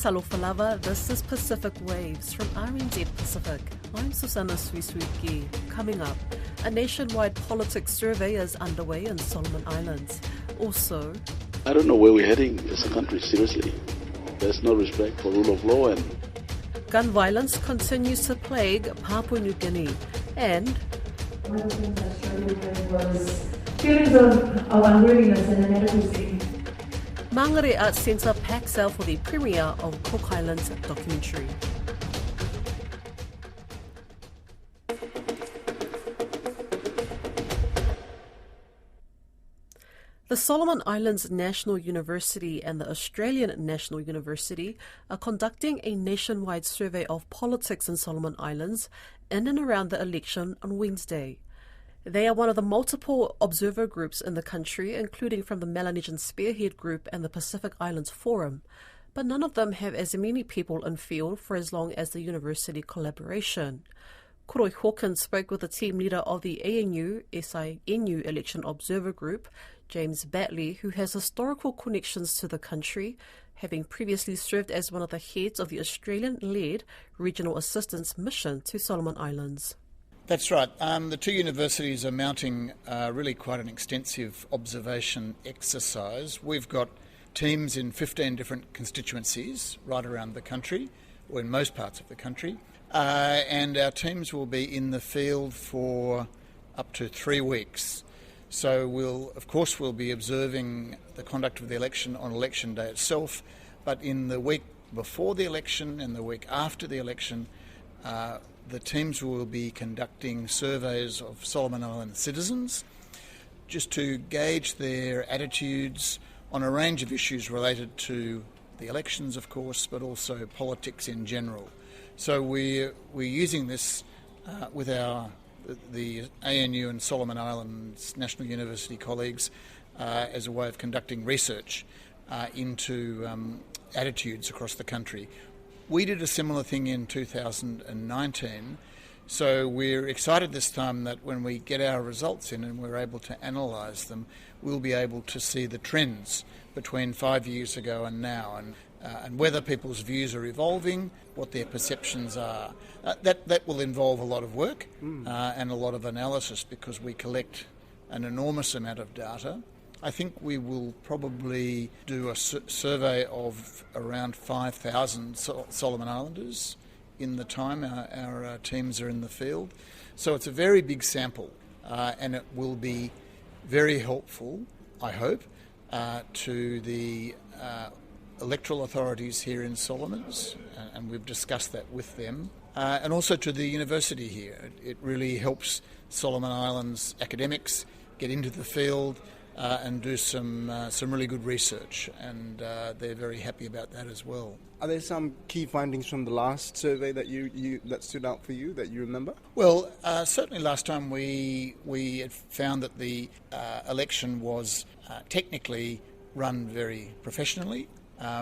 Salofalava, this is Pacific Waves from RNZ Pacific. I'm Susanna Suisuiki. Coming up, a nationwide politics survey is underway in Solomon Islands. Also, I don't know where we're heading as a country, seriously. There's no respect for rule of law and gun violence continues to plague Papua New Guinea. And one of the things I struggled with was feelings of unworthiness and inadequacy. Mangere Arts Centre packs out for the premiere of Cook Islands documentary. The Solomon Islands National University and the Australian National University are conducting a nationwide survey of politics in Solomon Islands in and around the election on Wednesday. They are one of the multiple observer groups in the country, including from the Melanesian Spearhead Group and the Pacific Islands Forum, but none of them have as many people in field for as long as the university collaboration. Koroi Hawkins spoke with the team leader of the ANU-SINU Election Observer Group, James Batley, who has historical connections to the country, having previously served as one of the heads of the Australian-led Regional Assistance Mission to Solomon Islands. That's right. The two universities are mounting really quite an extensive observation exercise. We've got teams in 15 different constituencies right around the country, or in most parts of the country, and our teams will be in the field for up to 3 weeks. So we'll be observing the conduct of the election on election day itself, but in the week before the election and the week after the election, the teams will be conducting surveys of Solomon Island citizens just to gauge their attitudes on a range of issues related to the elections, of course, but also politics in general. So we're using this with the ANU and Solomon Islands National University colleagues as a way of conducting research into attitudes across the country. We did a similar thing in 2019, so we're excited this time that when we get our results in and we're able to analyse them, we'll be able to see the trends between 5 years ago and now, and whether people's views are evolving, what their perceptions are. That will involve a lot of work and a lot of analysis because we collect an enormous amount of data. I think we will probably do a survey of around 5,000 Solomon Islanders in the time our teams are in the field. So it's a very big sample and it will be very helpful, I hope, to the electoral authorities here in Solomons, and we've discussed that with them, and also to the university here. It really helps Solomon Islands academics get into the field and do some really good research, and they're very happy about that as well. Are there some key findings from the last survey that that stood out for you that you remember? Well, certainly last time we had found that the election was technically run very professionally.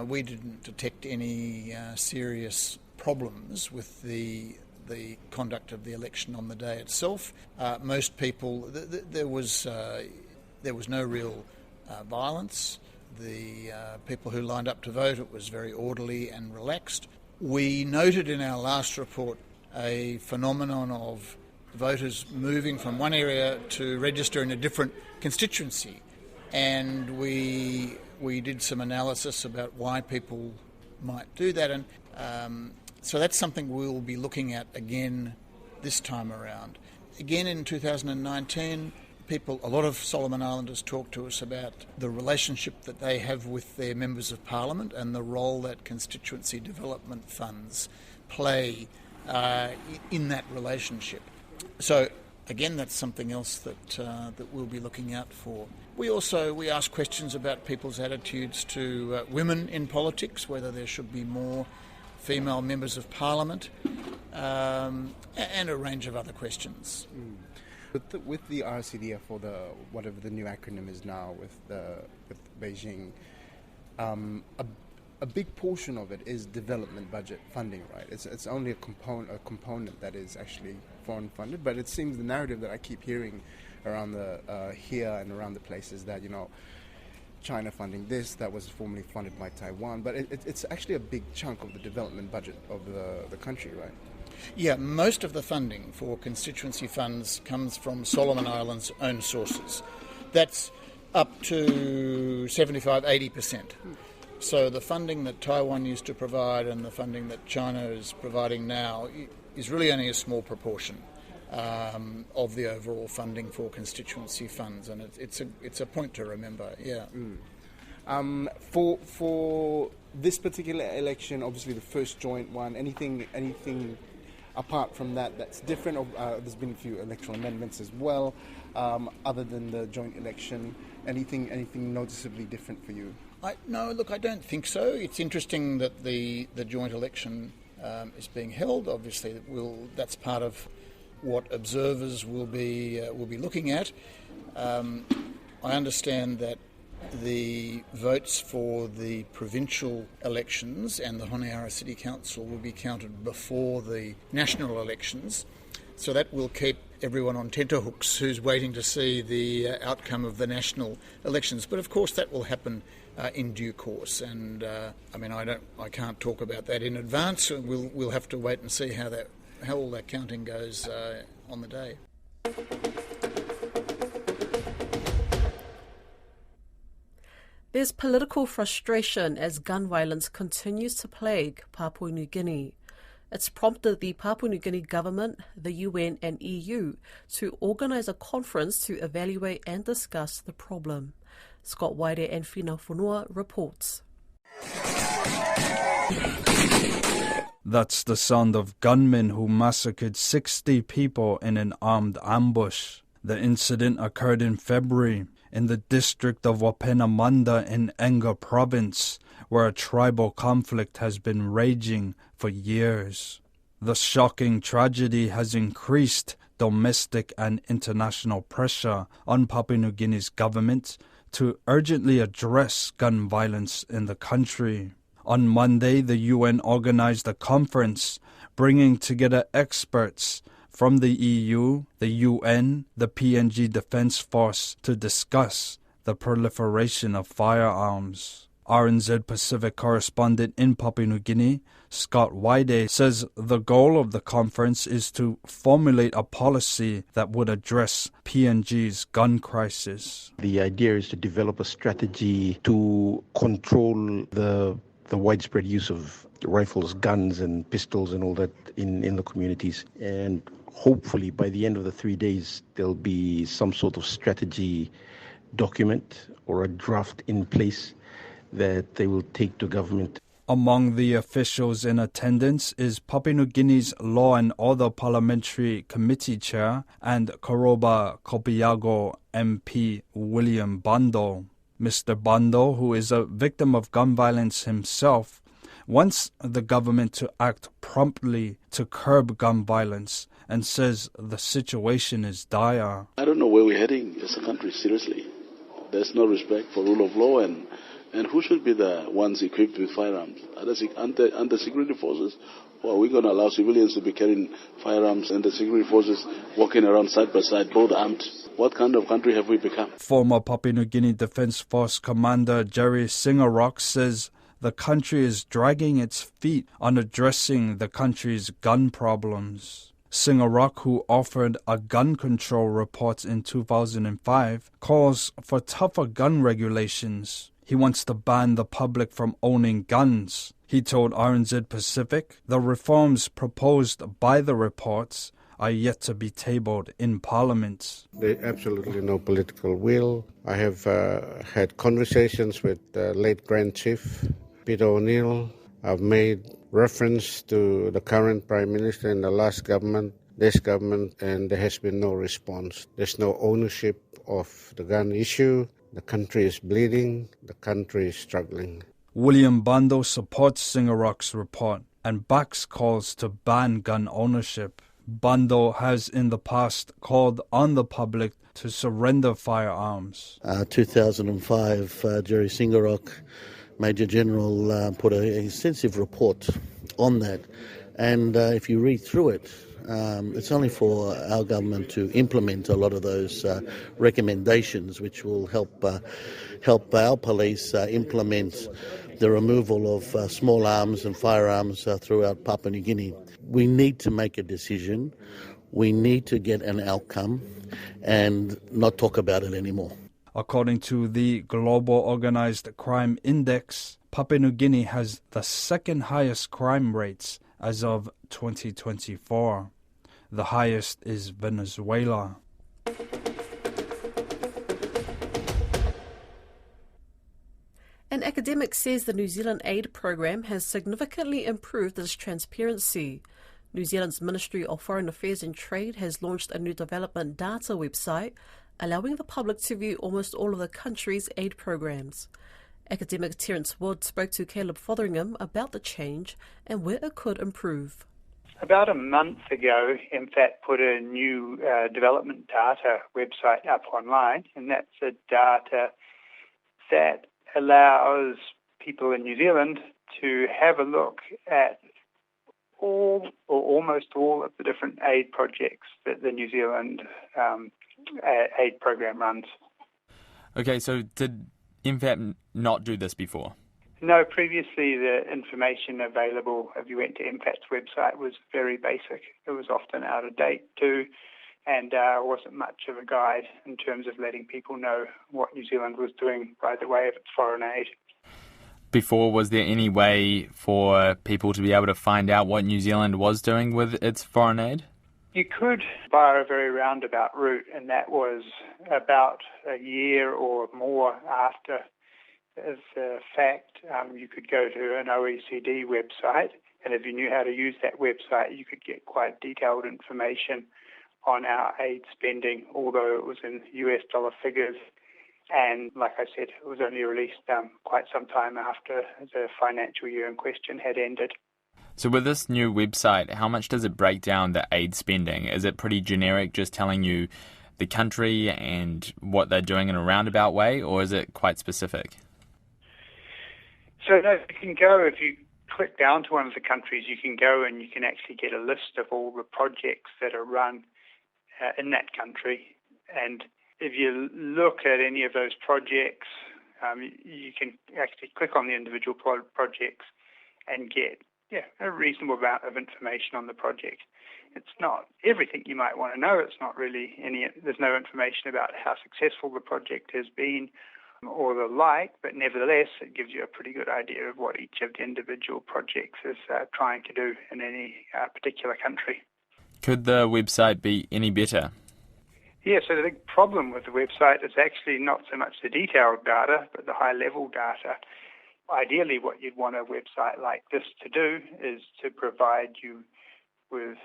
We didn't detect any serious problems with the conduct of the election on the day itself. Most people, there was no real violence. The people who lined up to vote, it was very orderly and relaxed. We noted in our last report a phenomenon of voters moving from one area to register in a different constituency, and we did some analysis about why people might do that, and so that's something we'll be looking at again this time around. Again in 2019, a lot of Solomon Islanders talk to us about the relationship that they have with their members of parliament and the role that constituency development funds play in that relationship. So again, that's something else that we'll be looking out for. We ask questions about people's attitudes to women in politics, whether there should be more female members of parliament, and a range of other questions. With the RCDF, or whatever the new acronym is now with Beijing, a big portion of it is development budget funding, right? It's only a component that is actually foreign funded, but it seems the narrative that I keep hearing around here and around the place is that China funding this, that was formerly funded by Taiwan, but it's actually a big chunk of the development budget of the country, right? Yeah, most of the funding for constituency funds comes from Solomon Islands' own sources. That's up to 75-80%. So the funding that Taiwan used to provide and the funding that China is providing now is really only a small proportion of the overall funding for constituency funds, and it's a point to remember. Yeah. For this particular election, obviously the first joint one, anything apart from that's different? There's been a few electoral amendments as well. Other than the joint election, anything noticeably different for you? No, look, I don't think so. It's interesting that the joint election is being held. Obviously, that's part of what observers will be looking at. I understand that the votes for the provincial elections and the Honiara City Council will be counted before the national elections. So that will keep everyone on tenterhooks who's waiting to see the outcome of the national elections. But of course that will happen in due course, and I can't talk about that in advance. We'll have to wait and see how all that counting goes on the day. There's political frustration as gun violence continues to plague Papua New Guinea. It's prompted the Papua New Guinea government, the UN and EU to organise a conference to evaluate and discuss the problem. Scott Waire and Whina Whanua reports. That's the sound of gunmen who massacred 60 people in an armed ambush. The incident occurred in February in the district of Wapenamanda in Enga province, where a tribal conflict has been raging for years. The shocking tragedy has increased domestic and international pressure on Papua New Guinea's government to urgently address gun violence in the country. On Monday, the UN organized a conference bringing together experts from the EU, the UN, the PNG Defence Force to discuss the proliferation of firearms. RNZ Pacific correspondent in Papua New Guinea, Scott Waide, says the goal of the conference is to formulate a policy that would address PNG's gun crisis. The idea is to develop a strategy to control the widespread use of rifles, guns and pistols and all that in the communities. And hopefully by the end of the 3 days, there'll be some sort of strategy document or a draft in place that they will take to government. Among the officials in attendance is Papua New Guinea's Law and Order Parliamentary Committee Chair and Koroba Kopiago MP William Bando. Mr. Bando, who is a victim of gun violence himself, wants the government to act promptly to curb gun violence and says the situation is dire. I don't know where we're heading as a country, seriously. There's no respect for rule of law, and who should be the ones equipped with firearms? Are the security forces? Or are we going to allow civilians to be carrying firearms and the security forces walking around side by side, both armed? What kind of country have we become? Former Papua New Guinea Defence Force Commander Jerry Singarok says the country is dragging its feet on addressing the country's gun problems. Singarok, who authored a gun control report in 2005, calls for tougher gun regulations. He wants to ban the public from owning guns. He told RNZ Pacific the reforms proposed by the reports are yet to be tabled in Parliament. There's absolutely no political will. I have had conversations with late Grand Chief Peter O'Neill. I've made reference to the current Prime Minister and the last government, this government, and there has been no response. There's no ownership of the gun issue. The country is bleeding. The country is struggling. William Bando supports Singarok's report and backs calls to ban gun ownership. Bando has in the past called on the public to surrender firearms. 2005, Jerry Singarok, Major General, put an extensive report on that. And if you read through it, It's only for our government to implement a lot of those recommendations, which will help our police implement the removal of small arms and firearms throughout Papua New Guinea. We need to make a decision. We need to get an outcome and not talk about it anymore. According to the Global Organized Crime Index, Papua New Guinea has the second highest crime rates as of 2024. The highest is Venezuela. An academic says the New Zealand aid program has significantly improved its transparency. New Zealand's Ministry of Foreign Affairs and Trade has launched a new development data website, allowing the public to view almost all of the country's aid programs. Academic Terence Wood spoke to Caleb Fotheringham about the change and where it could improve. About a month ago, MFAT put a new development data website up online, and that's a data that allows people in New Zealand to have a look at all or almost all of the different aid projects that the New Zealand aid program runs. Okay, so did MFAT not do this before? No, previously the information available if you went to MFAT's website was very basic. It was often out of date too, and wasn't much of a guide in terms of letting people know what New Zealand was doing by the way of its foreign aid. Before, was there any way for people to be able to find out what New Zealand was doing with its foreign aid? You could by a very roundabout route, and that was about a year or more after the fact. You could go to an OECD website, and if you knew how to use that website, you could get quite detailed information on our aid spending, although it was in US dollar figures. And like I said, it was only released quite some time after the financial year in question had ended. So with this new website, how much does it break down the aid spending? Is it pretty generic, just telling you the country and what they're doing in a roundabout way, or is it quite specific? So no, you can go, if you click down to one of the countries, you can go and you can actually get a list of all the projects that are run in that country. And if you look at any of those projects, you can actually click on the individual projects and get a reasonable amount of information on the project. It's not everything you might want to know. It's not really there's no information about how successful the project has been or the like, but nevertheless, it gives you a pretty good idea of what each of the individual projects is trying to do in any particular country. Could the website be any better? Yeah, so the big problem with the website is actually not so much the detailed data, but the high-level data. Ideally, what you'd want a website like this to do is to provide you with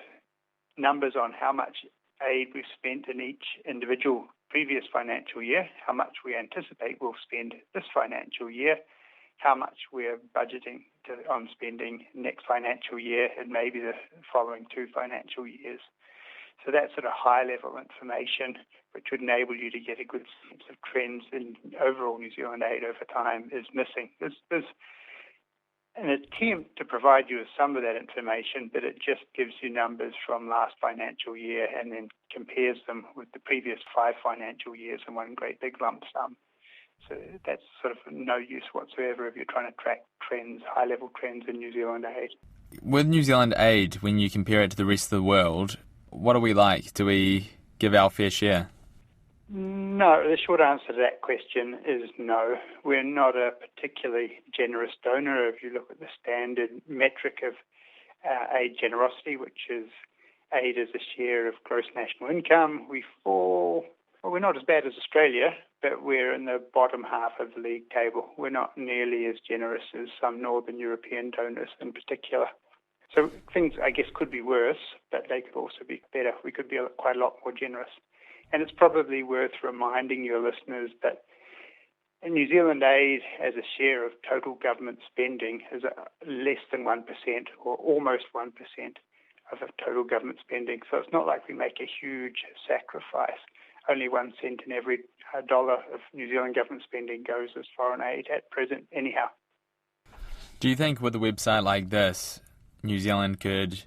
numbers on how much aid we've spent in each individual previous financial year, how much we anticipate we'll spend this financial year, how much we're budgeting on spending next financial year and maybe the following 2 financial years. So that sort of high-level information, which would enable you to get a good sense of trends in overall New Zealand aid over time, is missing. There's an attempt to provide you with some of that information, but it just gives you numbers from last financial year and then compares them with the previous 5 financial years in one great big lump sum. So that's sort of no use whatsoever if you're trying to track trends, high-level trends in New Zealand aid. With New Zealand aid, when you compare it to the rest of the world, what are we like? Do we give our fair share? No, the short answer to that question is no. We're not a particularly generous donor. If you look at the standard metric of aid generosity, which is aid as a share of gross national income, we fall, well, we're not as bad as Australia, but we're in the bottom half of the league table. We're not nearly as generous as some Northern European donors in particular. So things, I guess, could be worse, but they could also be better. We could be quite a lot more generous. And it's probably worth reminding your listeners that in New Zealand aid as a share of total government spending is less than 1% or almost 1% of the total government spending. So it's not like we make a huge sacrifice. Only 1 cent in every dollar of New Zealand government spending goes as foreign aid at present anyhow. Do you think with a website like this, New Zealand could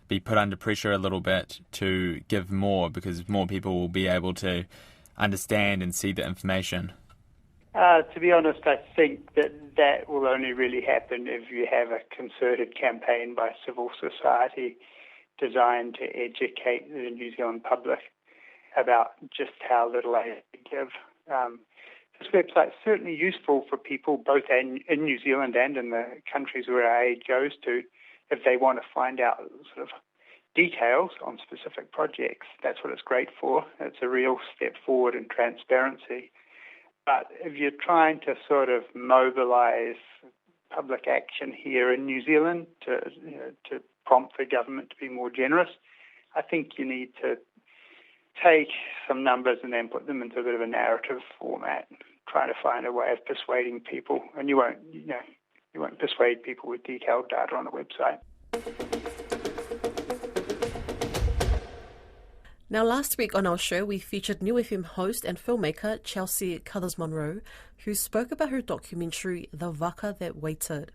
be put under pressure a little bit to give more because more people will be able to understand and see the information? To be honest, I think that will only really happen if you have a concerted campaign by civil society designed to educate the New Zealand public about just how little aid we give. This website is certainly useful for people both in New Zealand and in the countries where our aid goes to if they want to find out sort of details on specific projects. That's what it's great for. It's a real step forward in transparency. But if you're trying to sort of mobilise public action here in New Zealand to prompt the government to be more generous, I think you need to take some numbers and then put them into a bit of a narrative format, trying to find a way of persuading people. And you won't persuade people with detailed data on a website. Now, last week on our show, we featured New FM host and filmmaker Chelsea Cathers-Munro, who spoke about her documentary, The Waka That Waited.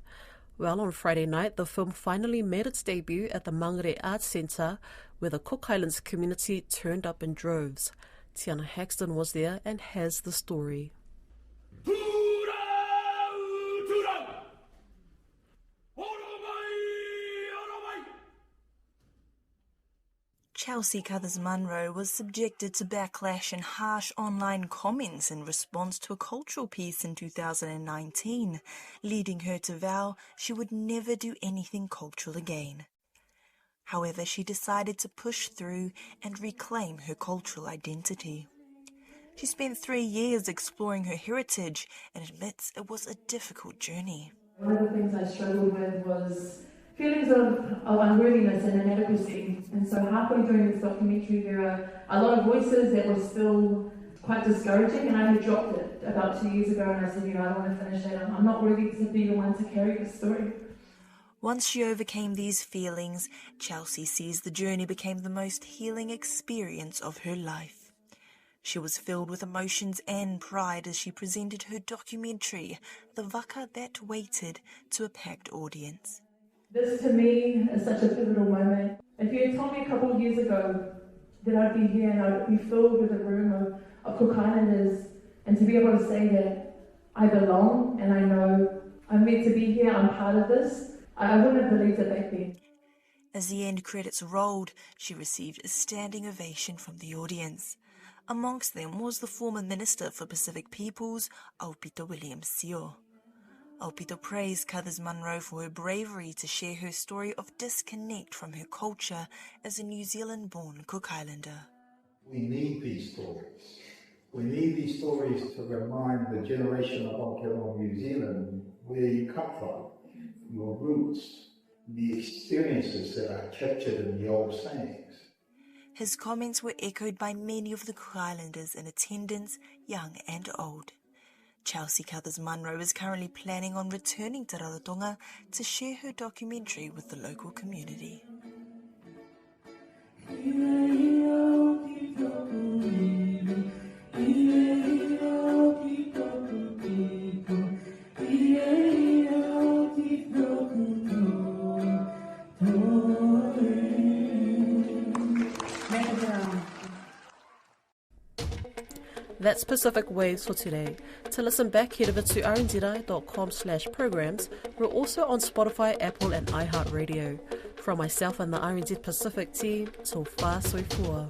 Well, on Friday night, the film finally made its debut at the Mangere Arts Centre, where the Cook Islands community turned up in droves. Tiana Haxton was there and has the story. Chelsea Cathers-Munro was subjected to backlash and harsh online comments in response to a cultural piece in 2019, leading her to vow she would never do anything cultural again. However, she decided to push through and reclaim her cultural identity. She spent 3 years exploring her heritage and admits it was a difficult journey. One of the things I struggled with was feelings of unworthiness and inadequacy. And so halfway during this documentary, there are a lot of voices that were still quite discouraging, and I had dropped it about 2 years ago, and I said, I don't want to finish it. I'm not worthy to be the one to carry this story. Once she overcame these feelings, Chelsea sees the journey became the most healing experience of her life. She was filled with emotions and pride as she presented her documentary, The Waka That Waited, to a packed audience. This, to me, is such a pivotal moment. If you had told me a couple of years ago that I'd be here and I'd be filled with a room of Cook Islanders, and to be able to say that I belong and I know I'm meant to be here, I'm part of this, I wouldn't have believed it back then. As the end credits rolled, she received a standing ovation from the audience. Amongst them was the former Minister for Pacific Peoples, Aupito Williams-Sio. Aupito praised Cathers-Munro for her bravery to share her story of disconnect from her culture as a New Zealand-born Cook Islander. We need these stories. We need these stories to remind the generation of Aotearoa New Zealand where you come from, your roots, the experiences that are captured in the old sayings. His comments were echoed by many of the Cook Islanders in attendance, young and old. Chelsea Cathers-Munro is currently planning on returning to Rarotonga to share her documentary with the local community. That's Pacific Waves for today. To listen back, head over to rnzi.com/programs. We're also on Spotify, Apple and iHeartRadio. From myself and the RNZ Pacific team, so far so far.